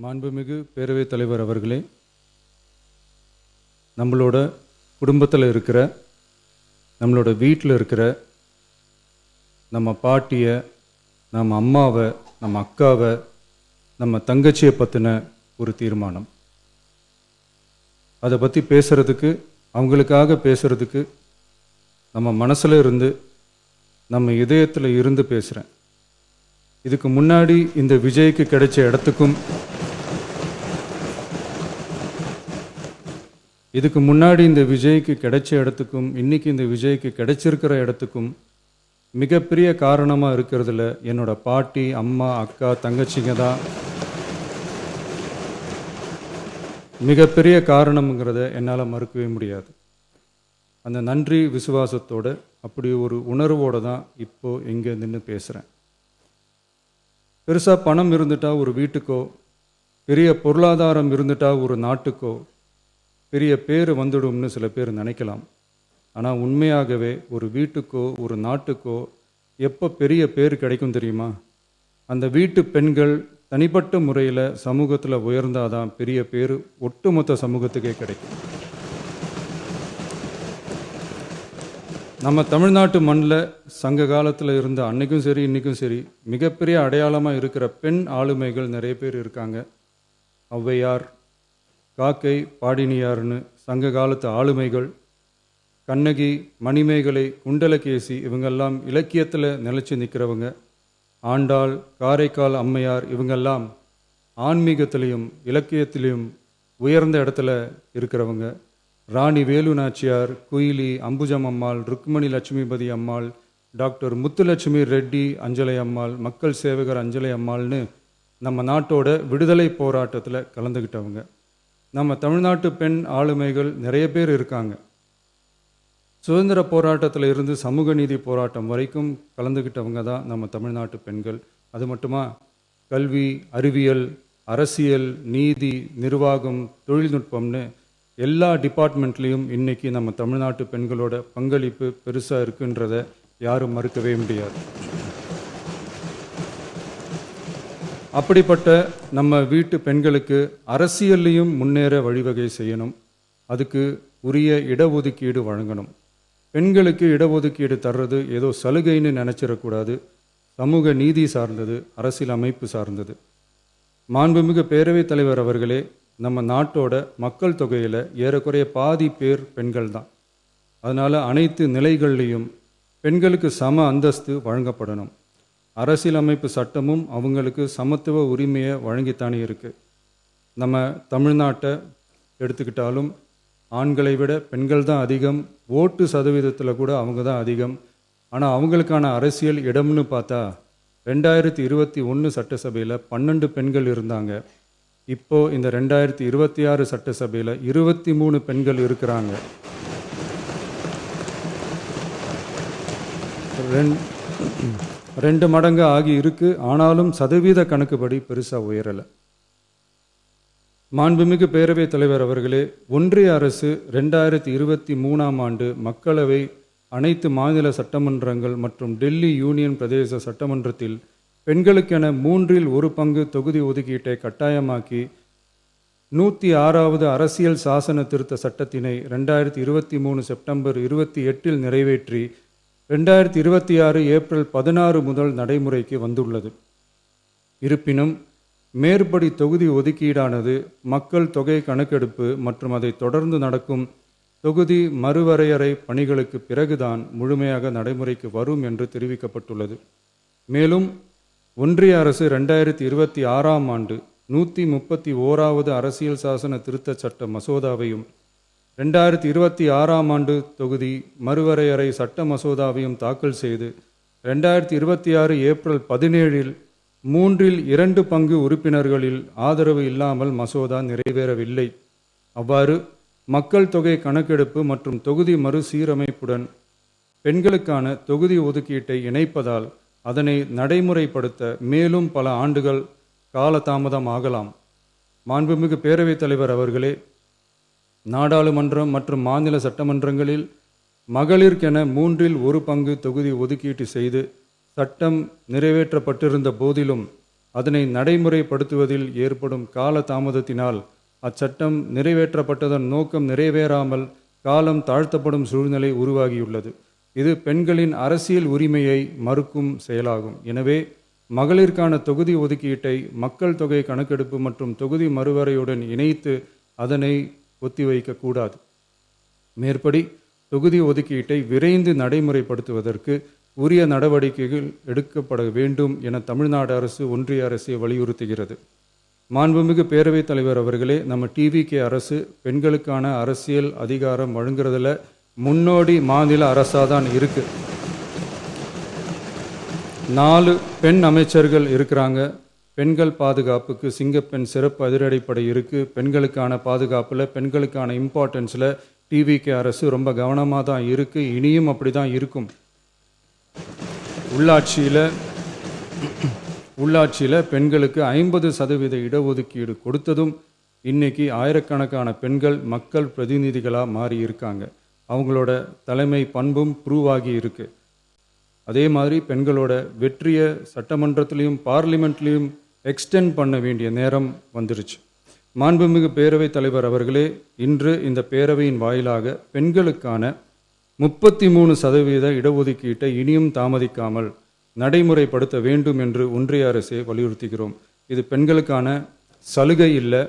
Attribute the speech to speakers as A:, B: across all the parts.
A: மாண்புமிகு பேரவைத் தலைவர் அவர்களே, நம்மளோட குடும்பத்தில் இருக்கிற, நம்மளோட வீட்டில் இருக்கிற நம்ம பாட்டியை, நம்ம அம்மாவை, நம்ம அக்காவை, நம்ம தங்கச்சியை பற்றின ஒரு தீர்மானம். அதை பற்றி பேசுகிறதுக்கு, அவங்களுக்காக பேசுகிறதுக்கு நம்ம மனசில் இருந்து, நம்ம இதயத்தில் இருந்து பேசுகிறேன். இதுக்கு முன்னாடி இந்த விஜய்க்கு கிடைச்ச இடத்துக்கும் இன்னைக்கு இந்த விஜய்க்கு கிடைச்சிருக்கிற இடத்துக்கும் மிகப்பெரிய காரணமாக இருக்கிறதுல என்னோட பாட்டி, அம்மா, அக்கா, தங்கச்சிங்க தான் மிகப்பெரிய காரணம்ங்கிறத என்னால் மறுக்கவே முடியாது. அந்த நன்றி விசுவாசத்தோட, அப்படி ஒரு உணர்வோடு தான் இப்போது இங்கே நின்று பேசுகிறேன். பெருசாக பணம் இருந்துட்டா ஒரு வீட்டுக்கோ, பெரிய பொருளாதாரம் இருந்துட்டா ஒரு நாட்டுக்கோ பெரிய பேர் வந்துடும்னு சில பேர் நினைக்கலாம். ஆனால் உண்மையாகவே ஒரு வீட்டுக்கோ ஒரு நாட்டுக்கோ எப்போ பெரிய பேர் கிடைக்கும் தெரியுமா? அந்த வீட்டு பெண்கள் தனிப்பட்ட முறையில் சமூகத்தில் உயர்ந்தாதான் பெரிய பேர் ஒட்டுமொத்த சமூகத்துக்கே கிடைக்கும். நம்ம தமிழ்நாட்டு மண்ணில் சங்க காலத்தில் இருந்த அன்னைக்கும் சரி இன்றைக்கும் சரி மிகப்பெரிய அடையாளமாக இருக்கிற பெண் ஆளுமைகள் நிறைய பேர் இருக்காங்க. ஔவையார், காக்கை, பாடினியார்னு சங்க காலத்து ஆளுமைகள், கண்ணகி, மணிமேகலை, குண்டலகேசி, இவங்கெல்லாம் இலக்கியத்தில் நிலைச்சி நிற்கிறவங்க. ஆண்டாள், காரைக்கால் அம்மையார், இவங்கெல்லாம் ஆன்மீகத்திலையும் இலக்கியத்திலையும் உயர்ந்த இடத்துல இருக்கிறவங்க. ராணி வேலு நாச்சியார், குயிலி, அம்புஜம் அம்மாள், ருக்மணி லட்சுமிபதி அம்மாள், டாக்டர் முத்துலட்சுமி ரெட்டி அஞ்சலை அம்மாள், மக்கள் சேவகர் அஞ்சலை அம்மாள்னு நம்ம நாட்டோட விடுதலை போராட்டத்தில் கலந்துக்கிட்டவங்க. நம்ம தமிழ்நாட்டு பெண் ஆளுமைகள் நிறைய பேர் இருக்காங்க. சுதந்திர போராட்டத்தில் இருந்து சமூக நீதி போராட்டம் வரைக்கும் கலந்துக்கிட்டவங்க தான் நம்ம தமிழ்நாட்டு பெண்கள். அது மட்டுமா, கல்வி, அறிவியல், அரசியல், நீதி, நிர்வாகம், தொழில்நுட்பம்னு எல்லா டிபார்ட்மெண்ட்லேயும் இன்றைக்கி நம்ம தமிழ்நாட்டு பெண்களோட பங்களிப்பு பெருசாக இருக்குன்றதை யாரும் மறுக்கவே முடியாது. அப்படிப்பட்ட நம்ம வீட்டு பெண்களுக்கு அரசியல்லையும் முன்னேற வழிவகை செய்யணும். அதுக்கு உரிய இடஒதுக்கீடு வழங்கணும். பெண்களுக்கு இடஒதுக்கீடு தர்றது ஏதோ சலுகைன்னு நினச்சிடக்கூடாது. சமூக நீதி சார்ந்தது, அரசியல் அமைப்பு சார்ந்தது. மாண்புமிகு பேரவைத் தலைவர் அவர்களே, நம்ம நாட்டோட மக்கள் தொகையில் ஏறக்குறைய பாதி பேர் பெண்கள் தான். அதனால் அனைத்து நிலைகள்லேயும் பெண்களுக்கு சம அந்தஸ்து வழங்கப்படணும். அரசியலமைப்பு சட்டமும் அவங்களுக்கு சமத்துவ உரிமையை வழங்கித்தானே இருக்குது. நம்ம தமிழ்நாட்டை எடுத்துக்கிட்டாலும் ஆண்களை விட பெண்கள் தான் அதிகம். ஓட்டு சதவீதத்தில் கூட அவங்க தான் அதிகம். ஆனால் அவங்களுக்கான அரசியல் இடம்னு பார்த்தா 2021 சட்டசபையில் 12 பெண்கள் இருந்தாங்க. இப்போது இந்த 2026 சட்டசபையில் 23 பெண்கள் இருக்கிறாங்க. ரெண்டு மடங்கு ஆகி இருக்கு. ஆனாலும் சதவீத கணக்குப்படி பெருசாக உயரலை. மாண்புமிகு பேரவைத் தலைவர் அவர்களே, ஒன்றிய அரசு 2023ஆம் ஆண்டு மக்களவை, அனைத்து மாநில சட்டமன்றங்கள் மற்றும் டெல்லி யூனியன் பிரதேச சட்டமன்றத்தில் பெண்களுக்கென 1/3 பங்கு தொகுதி ஒதுக்கீட்டை கட்டாயமாக்கி 106வது அரசியல் சாசன திருத்த சட்டத்தினை 2023 செப்டம்பர் 28 நிறைவேற்றி 2026 ஏப்ரல் 16 முதல் நடைமுறைக்கு வந்துள்ளது. இருப்பினும் மேற்படி தொகுதி ஒதுக்கீடானது மக்கள் தொகை கணக்கெடுப்பு மற்றும் அதை தொடர்ந்து நடக்கும் தொகுதி மறுவரையறை பணிகளுக்கு பிறகுதான் முழுமையாக நடைமுறைக்கு வரும் என்று தெரிவிக்கப்பட்டுள்ளது. மேலும் ஒன்றிய அரசு 2026ஆம் ஆண்டு 131வது அரசியல் சாசன திருத்த சட்ட மசோதாவையும் 2026ஆம் ஆண்டு தொகுதி மறுவரையறை சட்ட மசோதாவையும் தாக்கல் செய்து 2026 ஏப்ரல் 17 3/2 பங்கு உறுப்பினர்களில் ஆதரவு இல்லாமல் மசோதா நிறைவேறவில்லை. அவ்வாறு மக்கள் தொகை கணக்கெடுப்பு மற்றும் தொகுதி மறுசீரமைப்புடன் பெண்களுக்கான தொகுதி ஒதுக்கீட்டை இணைப்பதால் அதனை நடைமுறைப்படுத்த மேலும் பல ஆண்டுகள் காலதாமதம் ஆகலாம். மாண்புமிகு பேரவைத் தலைவர் அவர்களே, நாடாளுமன்றம் மற்றும் மாநில சட்டமன்றங்களில் மகளிருக்கென 1/3 பங்கு தொகுதி ஒதுக்கீட்டு செய்து சட்டம் நிறைவேற்றப்பட்டிருந்த போதிலும் அதனை நடைமுறைப்படுத்துவதில் ஏற்படும் கால தாமதத்தினால் அச்சட்டம் நிறைவேற்றப்பட்டதன் நோக்கம் நிறைவேறாமல் காலம் தாழ்த்தப்படும் சூழ்நிலை உருவாகியுள்ளது. இது பெண்களின் அரசியல் உரிமையை மறுக்கும் செயலாகும். எனவே மகளிருக்கான தொகுதி ஒதுக்கீட்டை மக்கள் தொகை கணக்கெடுப்பு மற்றும் தொகுதி மறுவரையுடன் இணைத்து அதனை ஒத்திவைக்கக்கூடாது. மேற்படி தொகுதி ஒதுக்கீட்டை விரைந்து நடைமுறைப்படுத்துவதற்கு உரிய நடவடிக்கைகள் எடுக்கப்பட வேண்டும் என தமிழ்நாடு அரசு ஒன்றிய அரசை வலியுறுத்துகிறது. மாண்புமிகு பேரவைத் தலைவர் அவர்களே, நம்ம டிவிகே அரசு பெண்களுக்கான அரசியல் அதிகாரம் வழங்குறதுல முன்னோடி மாநில அரசாக தான் இருக்கு. 4 பெண் அமைச்சர்கள் இருக்கிறாங்க. பெண்கள் பாதுகாப்புக்கு சிங்கப்பெண் சிறப்பு அதிரடிப்படை இருக்குது. பெண்களுக்கான பாதுகாப்பில், பெண்களுக்கான இம்பார்ட்டன்ஸில் டிவிகே அரசு ரொம்ப கவனமாக தான் இருக்குது. இனியும் அப்படி தான் இருக்கும். உள்ளாட்சியில் பெண்களுக்கு 50% இடஒதுக்கீடு கொடுத்ததும் இன்னைக்கு ஆயிரக்கணக்கான பெண்கள் மக்கள் பிரதிநிதிகளாக மாறி இருக்காங்க. அவங்களோட தலைமை பண்பும் ப்ரூவ் ஆகி இருக்கு. அதே மாதிரி பெண்களோட வெற்றியை சட்டமன்றத்திலையும் பார்லிமெண்ட்லேயும் எக்ஸ்டெண்ட் பண்ண வேண்டிய நேரம் வந்துருச்சு. மாண்புமிகு பேரவைத் தலைவர் அவர்களே, இன்று இந்த பேரவையின் வாயிலாக பெண்களுக்கான 33% இடஒதுக்கீட்டை இனியும் தாமதிக்காமல் நடைமுறைப்படுத்த வேண்டும் என்று ஒன்றிய அரசை வலியுறுத்துகிறோம். இது பெண்களுக்கான சலுகை இல்லை,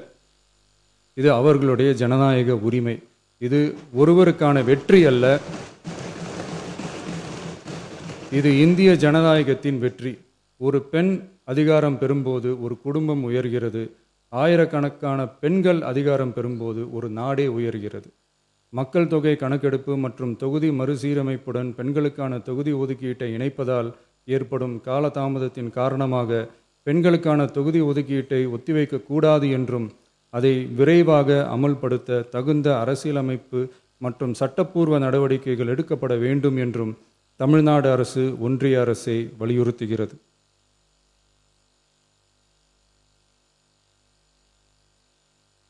A: இது அவர்களுடைய ஜனநாயக உரிமை. இது ஒருவருக்கான வெற்றி அல்ல, இது இந்திய ஜனநாயகத்தின் வெற்றி. ஒரு பெண் அதிகாரம் பெறும்போது ஒரு குடும்பம் உயர்கிறது. ஆயிரக்கணக்கான பெண்கள் அதிகாரம் பெறும்போது ஒரு நாடே உயர்கிறது. மக்கள் தொகை கணக்கெடுப்பு மற்றும் தொகுதி மறுசீரமைப்புடன் பெண்களுக்கான தொகுதி ஒதுக்கீட்டை இணைப்பதால் ஏற்படும் காலதாமதத்தின் காரணமாக பெண்களுக்கான தொகுதி ஒதுக்கீட்டை ஒத்திவைக்கக்கூடாது என்றும் அதை விரைவாக அமல்படுத்த தகுந்த அரசியலமைப்பு மற்றும் சட்டப்பூர்வ நடவடிக்கைகள் எடுக்கப்பட வேண்டும் என்றும் தமிழ்நாடு அரசு ஒன்றிய அரசை வலியுறுத்துகிறது.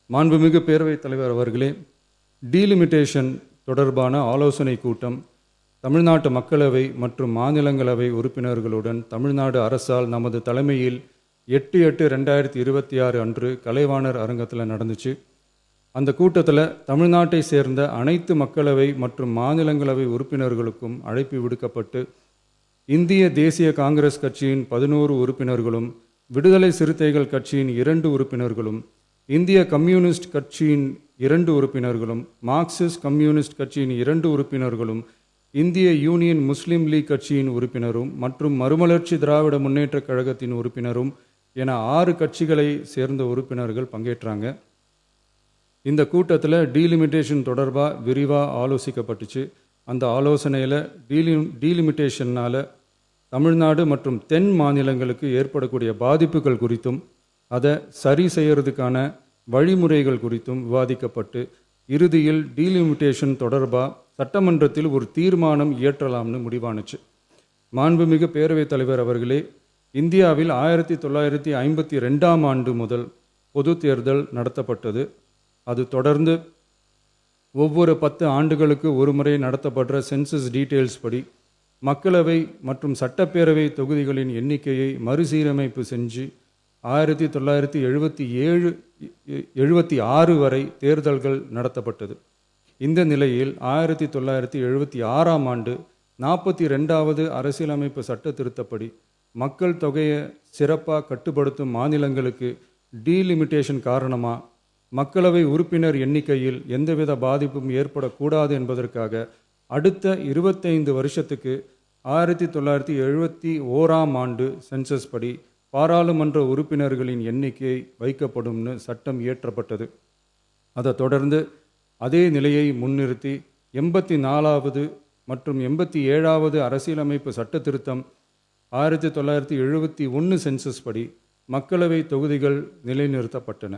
A: மாண்புமிகு பேரவைத் தலைவர் அவர்களே, டீலிமிட்டேஷன் தொடர்பான ஆலோசனை கூட்டம் தமிழ்நாட்டு மக்களவை மற்றும் மாநிலங்களவை உறுப்பினர்களுடன் தமிழ்நாடு அரசால் நமது தலைமையில் 8/8/2026 அன்று கலைவாணர் அரங்கத்தில் நடந்துச்சு. அந்த கூட்டத்தில் தமிழ்நாட்டை சேர்ந்த அனைத்து மக்களவை மற்றும் மாநிலங்களவை உறுப்பினர்களுக்கும் அழைப்பு விடுக்கப்பட்டு இந்திய தேசிய காங்கிரஸ் கட்சியின் 11 உறுப்பினர்களும், விடுதலை சிறுத்தைகள் கட்சியின் 2 உறுப்பினர்களும், இந்திய கம்யூனிஸ்ட் கட்சியின் 2 உறுப்பினர்களும், மார்க்சிஸ்ட் கம்யூனிஸ்ட் கட்சியின் 2 உறுப்பினர்களும், இந்திய யூனியன் முஸ்லீம் லீக் கட்சியின் உறுப்பினரும் மற்றும் மறுமலர்ச்சி திராவிட முன்னேற்றக் கழகத்தின் உறுப்பினரும் என 6 கட்சிகளை சேர்ந்த உறுப்பினர்கள் பங்கேற்றாங்க. இந்த கூட்டத்தில் டீலிமிட்டேஷன் தொடர்பாக விரிவாக ஆலோசிக்கப்பட்டுச்சு. அந்த ஆலோசனையில் டீலிமிட்டேஷனால் தமிழ்நாடு மற்றும் தென் மாநிலங்களுக்கு ஏற்படக்கூடிய பாதிப்புகள் குறித்தும் அதை சரி செய்யறதுக்கான வழிமுறைகள் குறித்தும் விவாதிக்கப்பட்டு இறுதியில் டீலிமிட்டேஷன் தொடர்பாக சட்டமன்றத்தில் ஒரு தீர்மானம் இயற்றலாம்னு முடிவானுச்சு. மாண்புமிகு பேரவைத் தலைவர் அவர்களே, இந்தியாவில் 1952ஆம் ஆண்டு முதல் பொது தேர்தல் நடத்தப்பட்டது. அது தொடர்ந்து ஒவ்வொரு 10 ஆண்டுகளுக்கு ஒரு முறை நடத்தப்படுற சென்சஸ் டீட்டெயில்ஸ் படி மக்களவை மற்றும் சட்டப்பேரவை தொகுதிகளின் எண்ணிக்கையை மறுசீரமைப்பு செஞ்சு 1976 வரை தேர்தல்கள் நடத்தப்பட்டது. இந்த நிலையில் 1976ஆம் ஆண்டு 42வது அரசியலமைப்பு சட்ட திருத்தப்படி மக்கள் தொகையை சிறப்பாக கட்டுப்படுத்தும் மாநிலங்களுக்கு டீலிமிட்டேஷன் காரணமாக மக்களவை உறுப்பினர் எண்ணிக்கையில் எந்தவித பாதிப்பும் ஏற்படக்கூடாது என்பதற்காக அடுத்த 25 வருஷத்துக்கு 1971ஆம் ஆண்டு சென்சஸ் படி பாராளுமன்ற உறுப்பினர்களின் எண்ணிக்கை வைக்கப்படும்னு சட்டம் இயற்றப்பட்டது. அதை தொடர்ந்து அதே நிலையை முன்னிறுத்தி 84வது மற்றும் 87வது அரசியலமைப்பு சட்ட திருத்தம் 1971 சென்சஸ் படி மக்களவை தொகுதிகள் நிலைநிறுத்தப்பட்டன.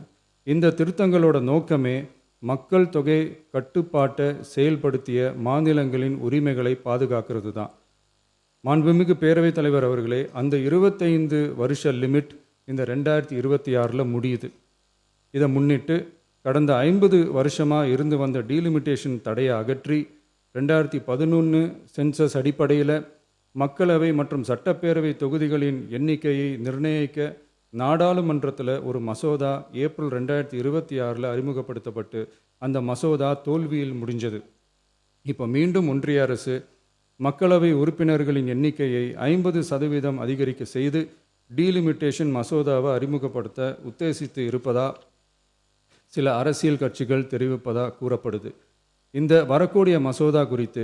A: இந்த திருத்தங்களோட நோக்கமே மக்கள் தொகை கட்டுப்பாட்டை செயல்படுத்திய மாநிலங்களின் உரிமைகளை பாதுகாக்கிறது தான். மாண்புமிகு பேரவைத் தலைவர் அவர்களே, அந்த 25 வருஷ லிமிட் இந்த 2026 முடியுது. இதை முன்னிட்டு கடந்த 50 வருஷமாக இருந்து வந்த டீலிமிட்டேஷன் தடையை அகற்றி 2011 சென்சஸ் அடிப்படையில் மக்களவை மற்றும் சட்டப்பேரவை தொகுதிகளின் எண்ணிக்கையை நிர்ணயிக்க நாடாளுமன்றத்தில் ஒரு மசோதா ஏப்ரல் 2026 அறிமுகப்படுத்தப்பட்டு அந்த மசோதா தோல்வியில் முடிஞ்சது. இப்போ மீண்டும் ஒன்றிய அரசு மக்களவை உறுப்பினர்களின் எண்ணிக்கையை 50% அதிகரிக்க செய்து டீலிமிட்டேஷன் மசோதாவை அறிமுகப்படுத்த உத்தேசித்து இருப்பதா சில அரசியல் கட்சிகள் தெரிவிப்பதா கூறப்படுது. இந்த வரக்கூடிய மசோதா குறித்து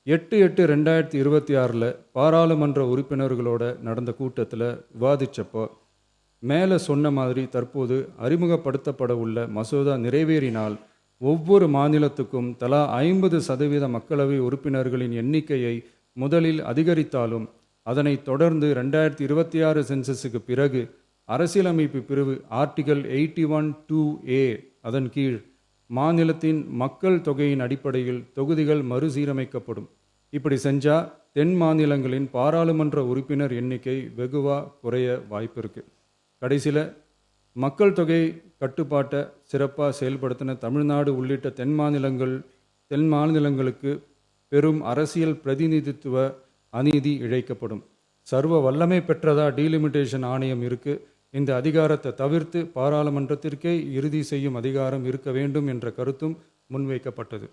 A: 8/8/2026 பாராளுமன்ற உறுப்பினர்களோட நடந்த கூட்டத்தில் விவாதித்தப்போ மேலே சொன்ன மாதிரி தற்போது அறிமுகப்படுத்தப்பட உள்ள மசோதா நிறைவேறினால் ஒவ்வொரு மாநிலத்துக்கும் தலா 50% மக்களவை உறுப்பினர்களின் எண்ணிக்கையை முதலில் அதிகரித்தாலும் அதனைத் தொடர்ந்து 2026 சென்சஸுக்கு பிறகு அரசியலமைப்பு பிரிவு ஆர்டிகல் 81(2)A அதன் கீழ் மாநிலத்தின் மக்கள் தொகையின் அடிப்படையில் தொகுதிகள் மறுசீரமைக்கப்படும். இப்படி செஞ்சால் தென் மாநிலங்களின் பாராளுமன்ற உறுப்பினர் எண்ணிக்கை வெகுவா குறைய வாய்ப்பு இருக்குது. கடைசியில் மக்கள் தொகை கட்டுப்பாட்டை சிறப்பாக செயல்படுத்தின தமிழ்நாடு உள்ளிட்ட தென் மாநிலங்களுக்கு பெரும் அரசியல் பிரதிநிதித்துவ அநீதி இழைக்கப்படும். சர்வ வல்லமை பெற்றதா டீலிமிட்டேஷன் ஆணையம் இருக்குது. இந்த அதிகாரத்தை தவிர்த்து பாராளுமன்றத்திற்கே இறுதி செய்யும் அதிகாரம் இருக்க வேண்டும் என்ற கருத்தும் முன்வைக்கப்பட்டது.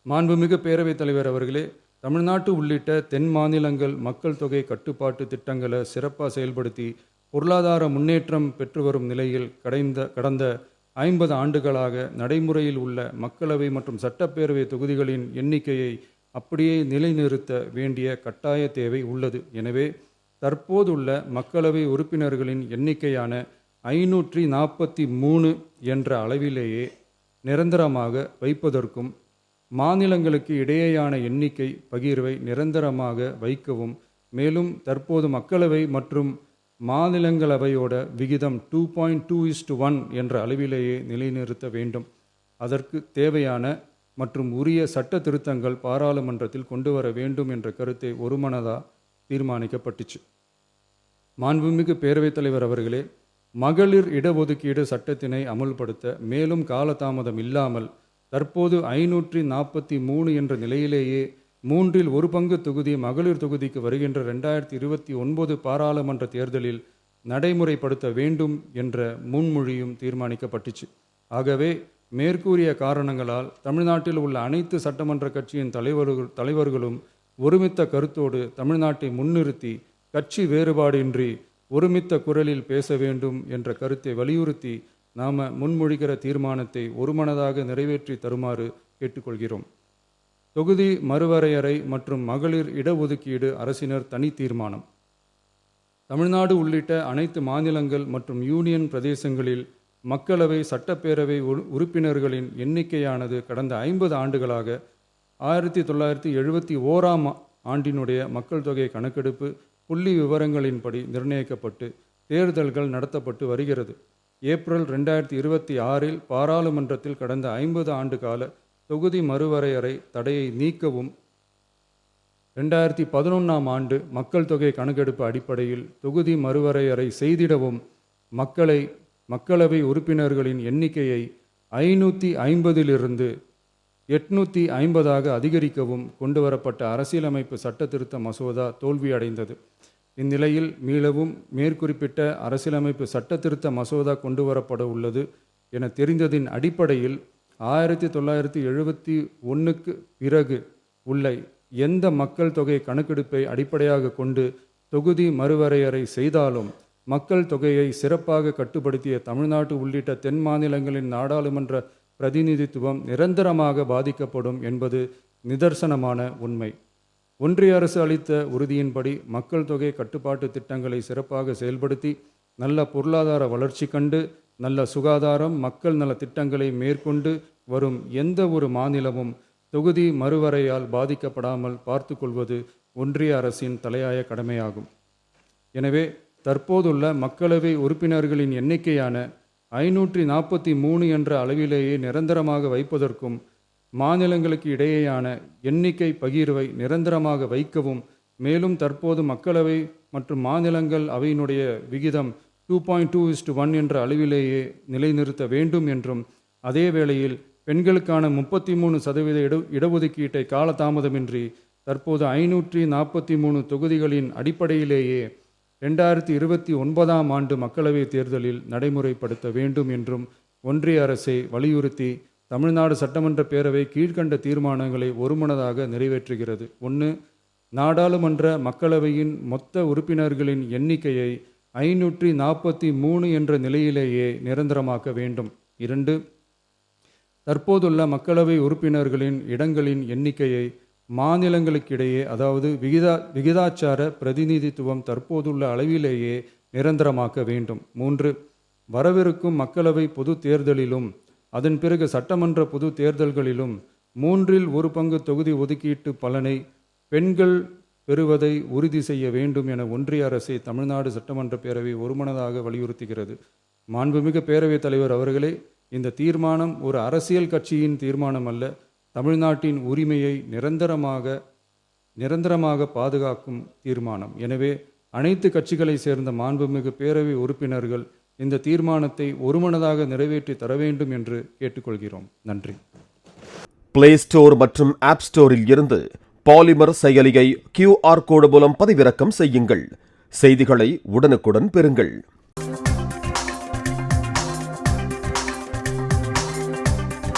A: மாண்புமிகு பேரவைத் தலைவர் அவர்களே, தமிழ்நாட்டு உள்ளிட்ட தென் மாநிலங்கள் மக்கள் தொகை கட்டுப்பாட்டு திட்டங்களை சிறப்பாக செயல்படுத்தி பொருளாதார முன்னேற்றம் பெற்று வரும் நிலையில் கடந்த 50 ஆண்டுகளாக நடைமுறையில் உள்ள மக்களவை மற்றும் சட்டப்பேரவை தொகுதிகளின் எண்ணிக்கையை அப்படியே நிலைநிறுத்த வேண்டிய கட்டாய தேவை உள்ளது. எனவே தற்போதுள்ள மக்களவை உறுப்பினர்களின் எண்ணிக்கையான 543 என்ற அளவிலேயே நிரந்தரமாக வைப்பதற்கும் மாநிலங்களுக்கு இடையேயான எண்ணிக்கை பகிர்வை நிரந்தரமாக வைக்கவும், மேலும் தற்போது மக்களவை மற்றும் மாநிலங்களவையோட விகிதம் 2.2:1 என்ற அளவிலேயே நிலைநிறுத்த வேண்டும். அதற்கு தேவையான மற்றும் உரிய சட்ட திருத்தங்கள் பாராளுமன்றத்தில் கொண்டு வர வேண்டும் என்ற கருத்தை ஒருமனதாக தீர்மானிக்கப்பட்டுச்சு. மாண்புமிகு பேரவைத் தலைவர் அவர்களே, மகளிர் இடஒதுக்கீடு சட்டத்தினை அமுல்படுத்த மேலும் காலதாமதம் இல்லாமல் தற்போது 543 என்ற நிலையிலேயே 1/3 தொகுதி மகளிர் தொகுதிக்கு வருகின்ற 2029 பாராளுமன்ற தேர்தலில் நடைமுறைப்படுத்த வேண்டும் என்ற முன்மொழியும் தீர்மானிக்கப்பட்டுச்சு. ஆகவே மேற்கூறிய காரணங்களால் தமிழ்நாட்டில் உள்ள அனைத்து சட்டமன்ற கட்சியின் தலைவர்களும் ஒருமித்த கருத்தோடு தமிழ்நாட்டை முன்னிறுத்தி கட்சி வேறுபாடின்றி ஒருமித்த குரலில் பேச வேண்டும் என்ற கருத்தை வலியுறுத்தி நாம் முன்மொழிகிற தீர்மானத்தை ஒருமனதாக நிறைவேற்றி தருமாறு கேட்டுக்கொள்கிறோம். தொகுதி மறுவரையறை மற்றும் மகளிர் இடஒதுக்கீடு அரசினர் தனி தீர்மானம். தமிழ்நாடு உள்ளிட்ட அனைத்து மாநிலங்கள் மற்றும் யூனியன் பிரதேசங்களில் மக்களவை சட்டப்பேரவை உறுப்பினர்களின் எண்ணிக்கையானது கடந்த 50 ஆண்டுகளாக 1971 ஆண்டினுடைய மக்கள் தொகை கணக்கெடுப்பு புள்ளி விவரங்களின்படி நிர்ணயிக்கப்பட்டு தேர்தல்கள் நடத்தப்பட்டு வருகிறது. ஏப்ரல் 2026 பாராளுமன்றத்தில் கடந்த 50 ஆண்டு கால தொகுதி மறுவரையறை தடையை நீக்கவும் 2011 ஆண்டு மக்கள் தொகை கணக்கெடுப்பு அடிப்படையில் தொகுதி மறுவரையறை செய்திடவும் மக்களவை உறுப்பினர்களின் எண்ணிக்கையை 550 850 அதிகரிக்கவும் கொண்டுவரப்பட்ட அரசியலமைப்பு சட்ட திருத்த மசோதா தோல்வியடைந்தது. இந்நிலையில் மீளவும் மேற்குறிப்பிட்ட அரசியலமைப்பு சட்ட திருத்த மசோதா கொண்டுவரப்பட உள்ளது என தெரிந்ததின் அடிப்படையில் 1971 பிறகு உள்ள எந்த மக்கள் தொகை கணக்கெடுப்பை அடிப்படையாக கொண்டு தொகுதி மறுவரையறை செய்தாலும் மக்கள் தொகையை சிறப்பாக கட்டுப்படுத்திய தமிழ்நாடு உள்ளிட்ட தென் மாநிலங்களின் நாடாளுமன்ற பிரதிநிதித்துவம் நிரந்தரமாக பாதிக்கப்படும் என்பது நிதர்சனமான உண்மை. ஒன்றிய அரசு அளித்த உறுதியின்படி மக்கள் தொகை கட்டுப்பாட்டு திட்டங்களை சிறப்பாக செயல்படுத்தி நல்ல பொருளாதார வளர்ச்சி கண்டு நல்ல சுகாதாரம் மக்கள் நல திட்டங்களை மேற்கொண்டு வரும் எந்த ஒரு மாநிலமும் தொகுதி மறுவரையால் பாதிக்கப்படாமல் பார்த்து கொள்வது ஒன்றிய அரசின் தலையாய கடமையாகும். எனவே தற்போதுள்ள மக்களவை உறுப்பினர்களின் எண்ணிக்கையான 543 என்ற அளவிலேயே நிரந்தரமாக வைப்பதற்கும் மாநிலங்களுக்கு இடையேயான எண்ணிக்கை பகிர்வை நிரந்தரமாக வைக்கவும், மேலும் தற்போது மக்களவை மற்றும் மாநிலங்கள் அவையினுடைய விகிதம் 2.2:1 என்ற அளவிலேயே நிலைநிறுத்த வேண்டும் என்றும், அதே வேளையில் பெண்களுக்கான 33% இடஒதுக்கீட்டை காலதாமதமின்றி தற்போது 543 தொகுதிகளின் அடிப்படையிலேயே 2029ஆம் ஆண்டு மக்களவைத் தேர்தலில் நடைமுறைப்படுத்த வேண்டும் என்றும் ஒன்றிய அரசை வலியுறுத்தி தமிழ்நாடு சட்டமன்ற பேரவை கீழ்க்கண்ட தீர்மானங்களை ஒருமனதாக நிறைவேற்றுகிறது. 1. நாடாளுமன்ற மக்களவையின் மொத்த உறுப்பினர்களின் எண்ணிக்கையை 543 என்ற நிலையிலேயே நிரந்தரமாக்க வேண்டும். 2. தற்போதுள்ள மக்களவை உறுப்பினர்களின் இடங்களின் எண்ணிக்கையை மாநிலங்களுக்கிடையே, அதாவது விகிதாச்சார பிரதிநிதித்துவம் தற்போதுள்ள அளவிலேயே நிரந்தரமாக்க வேண்டும். 3. வரவிருக்கும் மக்களவை பொது தேர்தலிலும் அதன் பிறகு சட்டமன்ற பொது தேர்தல்களிலும் 1/3 தொகுதி ஒதுக்கீட்டு பலனை பெண்கள் பெறுவதை உறுதி செய்ய வேண்டும் என ஒன்றிய அரசை தமிழ்நாடு சட்டமன்ற பேரவை ஒருமனதாக வலியுறுத்துகிறது. மாண்புமிகு பேரவைத் தலைவர் அவர்களே, இந்த தீர்மானம் ஒரு அரசியல் கட்சியின் தீர்மானம் அல்ல, தமிழ்நாட்டின் உரிமையை நிரந்தரமாக பாதுகாக்கும் தீர்மானம். எனவே அனைத்து கட்சிகளை சேர்ந்த மாண்புமிகு பேரவை உறுப்பினர்கள் இந்த தீர்மானத்தை ஒருமனதாக நிறைவேற்றி தர வேண்டும் என்று கேட்டுக்கொள்கிறோம். நன்றி.
B: பிளே ஸ்டோர் மற்றும் ஆப் ஸ்டோரில் இருந்து பாலிமர் செயலியை QR கோடு மூலம் பதிவிறக்கம் செய்யுங்கள். செய்திகளை உடனுக்குடன் பெறுங்கள்.